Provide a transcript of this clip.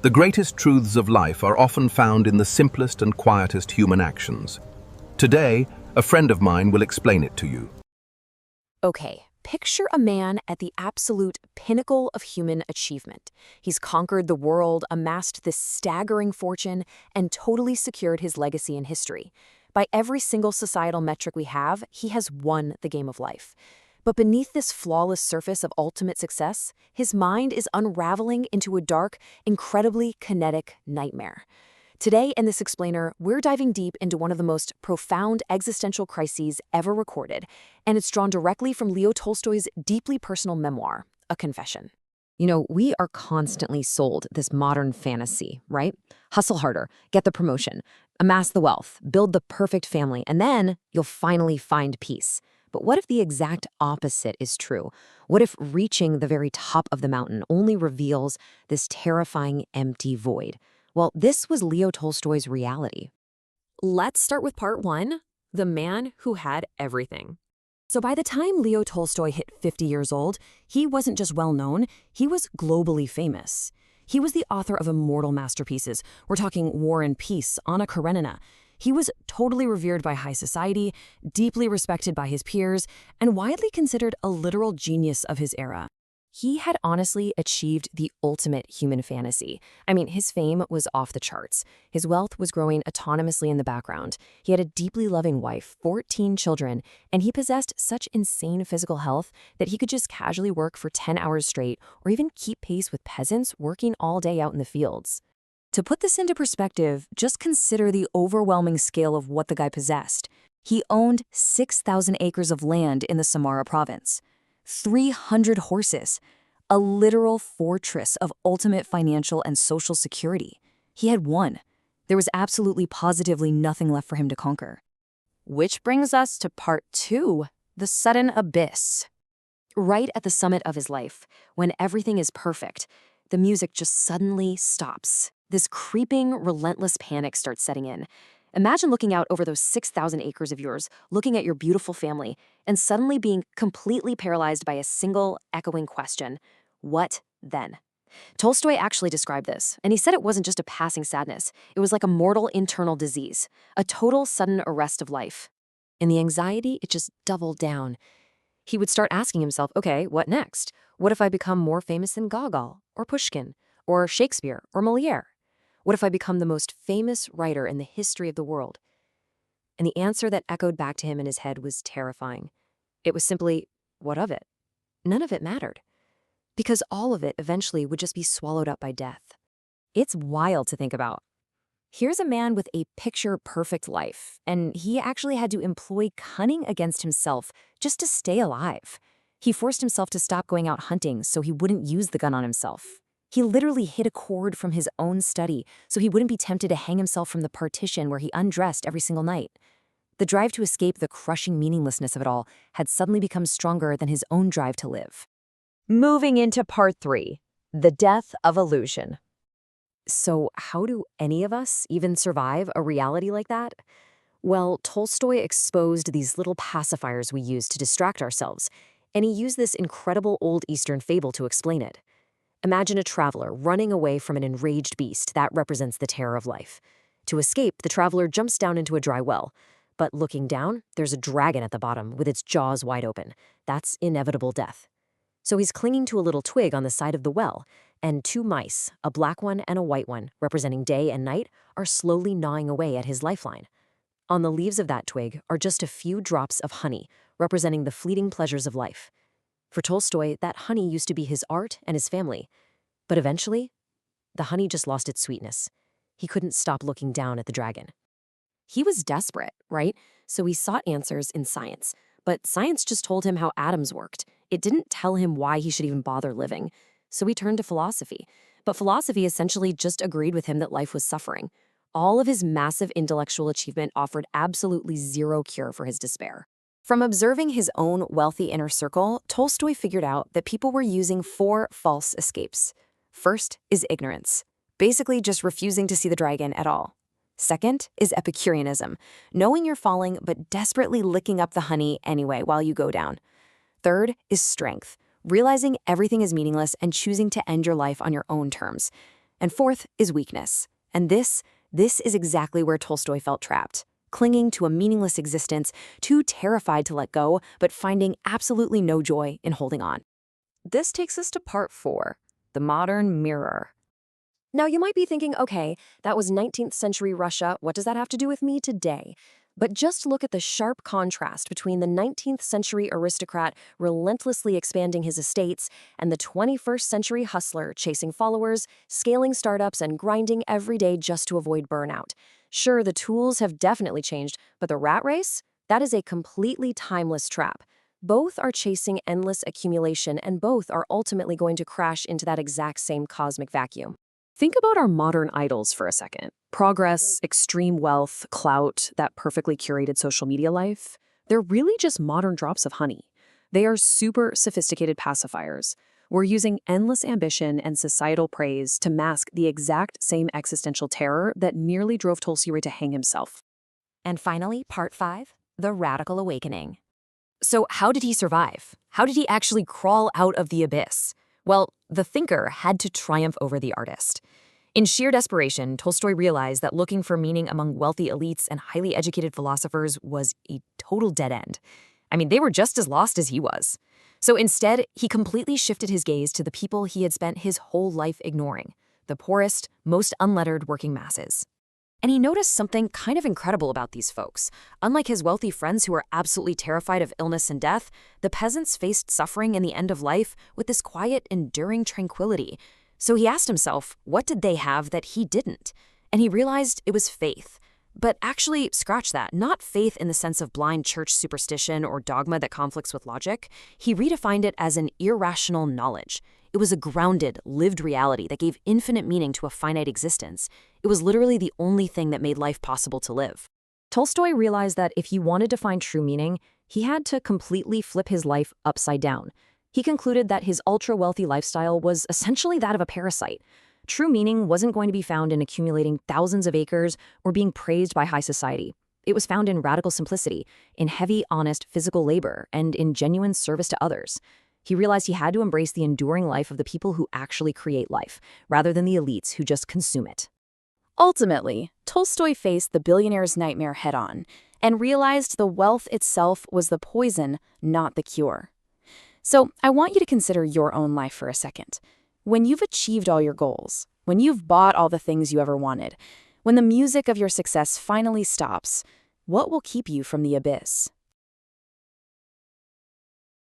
The greatest truths of life are often found in the simplest and quietest human actions. Today, a friend of mine will explain it to you. Okay, picture a man at the absolute pinnacle of human achievement. He's conquered the world, amassed this staggering fortune, and totally secured his legacy in history. By every single societal metric we have, he has won the game of life. But beneath this flawless surface of ultimate success, his mind is unraveling into a dark, incredibly kinetic nightmare. Today in this explainer, we're diving deep into one of the most profound existential crises ever recorded, and it's drawn directly from Leo Tolstoy's deeply personal memoir, A Confession. You know, we are constantly sold this modern fantasy, right? Hustle harder, get the promotion, amass the wealth, build the perfect family, and then you'll finally find peace. But what if the exact opposite is true? What if reaching the very top of the mountain only reveals this terrifying empty void? Well, this was Leo Tolstoy's reality. Let's start with part one, the man who had everything. So by the time Leo Tolstoy hit 50 years old, he wasn't just well-known, he was globally famous. He was the author of immortal masterpieces. We're talking War and Peace, Anna Karenina. He was totally revered by high society, deeply respected by his peers, and widely considered a literal genius of his era. He had honestly achieved the ultimate human fantasy. I mean, his fame was off the charts. His wealth was growing autonomously in the background. He had a deeply loving wife, 14 children, and he possessed such insane physical health that he could just casually work for 10 hours straight or even keep pace with peasants working all day out in the fields. To put this into perspective, just consider the overwhelming scale of what the guy possessed. He owned 6,000 acres of land in the Samara province, 300 horses, a literal fortress of ultimate financial and social security. He had won. There was absolutely positively nothing left for him to conquer. Which brings us to part two, the sudden abyss. Right at the summit of his life, when everything is perfect, the music just suddenly stops. This creeping, relentless panic starts setting in. Imagine looking out over those 6,000 acres of yours, looking at your beautiful family, and suddenly being completely paralyzed by a single, echoing question. What then? Tolstoy actually described this, and he said it wasn't just a passing sadness. It was like a mortal internal disease, a total sudden arrest of life. In the anxiety, it just doubled down. He would start asking himself, okay, what next? What if I become more famous than Gogol, or Pushkin, or Shakespeare, or Moliere? What if I become the most famous writer in the history of the world? And the answer that echoed back to him in his head was terrifying. It was simply, what of it? None of it mattered. Because all of it eventually would just be swallowed up by death. It's wild to think about. Here's a man with a picture-perfect life, and he actually had to employ cunning against himself just to stay alive. He forced himself to stop going out hunting so he wouldn't use the gun on himself. He literally hid a cord from his own study so he wouldn't be tempted to hang himself from the partition where he undressed every single night. The drive to escape the crushing meaninglessness of it all had suddenly become stronger than his own drive to live. Moving into part three, the death of illusion. So how do any of us even survive a reality like that? Well, Tolstoy exposed these little pacifiers we use to distract ourselves, and he used this incredible old Eastern fable to explain it. Imagine a traveler running away from an enraged beast that represents the terror of life. To escape, the traveler jumps down into a dry well. But looking down, there's a dragon at the bottom with its jaws wide open. That's inevitable death. So he's clinging to a little twig on the side of the well, and two mice, a black one and a white one, representing day and night, are slowly gnawing away at his lifeline. On the leaves of that twig are just a few drops of honey, representing the fleeting pleasures of life. For Tolstoy, that honey used to be his art and his family. But eventually, the honey just lost its sweetness. He couldn't stop looking down at the dragon. He was desperate, right? So he sought answers in science. But science just told him how atoms worked. It didn't tell him why he should even bother living. So he turned to philosophy. But philosophy essentially just agreed with him that life was suffering. All of his massive intellectual achievement offered absolutely zero cure for his despair. From observing his own wealthy inner circle, Tolstoy figured out that people were using 4 false escapes. First is ignorance, basically just refusing to see the dragon at all. Second is Epicureanism, knowing you're falling but desperately licking up the honey anyway while you go down. Third is strength, realizing everything is meaningless and choosing to end your life on your own terms. And fourth is weakness. And this is exactly where Tolstoy felt trapped, clinging to a meaningless existence, too terrified to let go, but finding absolutely no joy in holding on. This takes us to part 4, the modern mirror. Now, you might be thinking, okay, that was 19th century Russia. What does that have to do with me today? But just look at the sharp contrast between the 19th century aristocrat relentlessly expanding his estates and the 21st century hustler chasing followers, scaling startups, and grinding every day just to avoid burnout. Sure, the tools have definitely changed, but the rat race? That is a completely timeless trap. Both are chasing endless accumulation, and both are ultimately going to crash into that exact same cosmic vacuum. Think about our modern idols for a second. Progress, extreme wealth, clout, that perfectly curated social media life. They're really just modern drops of honey. They are super sophisticated pacifiers. We're using endless ambition and societal praise to mask the exact same existential terror that nearly drove Tolstoy to hang himself. And finally, part 5, the radical awakening. So how did he survive? How did he actually crawl out of the abyss? Well, the thinker had to triumph over the artist. In sheer desperation, Tolstoy realized that looking for meaning among wealthy elites and highly educated philosophers was a total dead end. I mean, they were just as lost as he was. So instead, he completely shifted his gaze to the people he had spent his whole life ignoring, the poorest, most unlettered working masses. And he noticed something kind of incredible about these folks. Unlike his wealthy friends who were absolutely terrified of illness and death, the peasants faced suffering in the end of life with this quiet, enduring tranquility. So he asked himself, what did they have that he didn't? And he realized it was faith. But actually, scratch that, not faith in the sense of blind church superstition or dogma that conflicts with logic. He redefined it as an irrational knowledge. It was a grounded, lived reality that gave infinite meaning to a finite existence. It was literally the only thing that made life possible to live. Tolstoy realized that if he wanted to find true meaning, he had to completely flip his life upside down. He concluded that his ultra-wealthy lifestyle was essentially that of a parasite. True meaning wasn't going to be found in accumulating thousands of acres or being praised by high society. It was found in radical simplicity, in heavy, honest physical labor, and in genuine service to others. He realized he had to embrace the enduring life of the people who actually create life, rather than the elites who just consume it. Ultimately, Tolstoy faced the billionaire's nightmare head-on and realized the wealth itself was the poison, not the cure. So I want you to consider your own life for a second. When you've achieved all your goals, when you've bought all the things you ever wanted, when the music of your success finally stops, what will keep you from the abyss?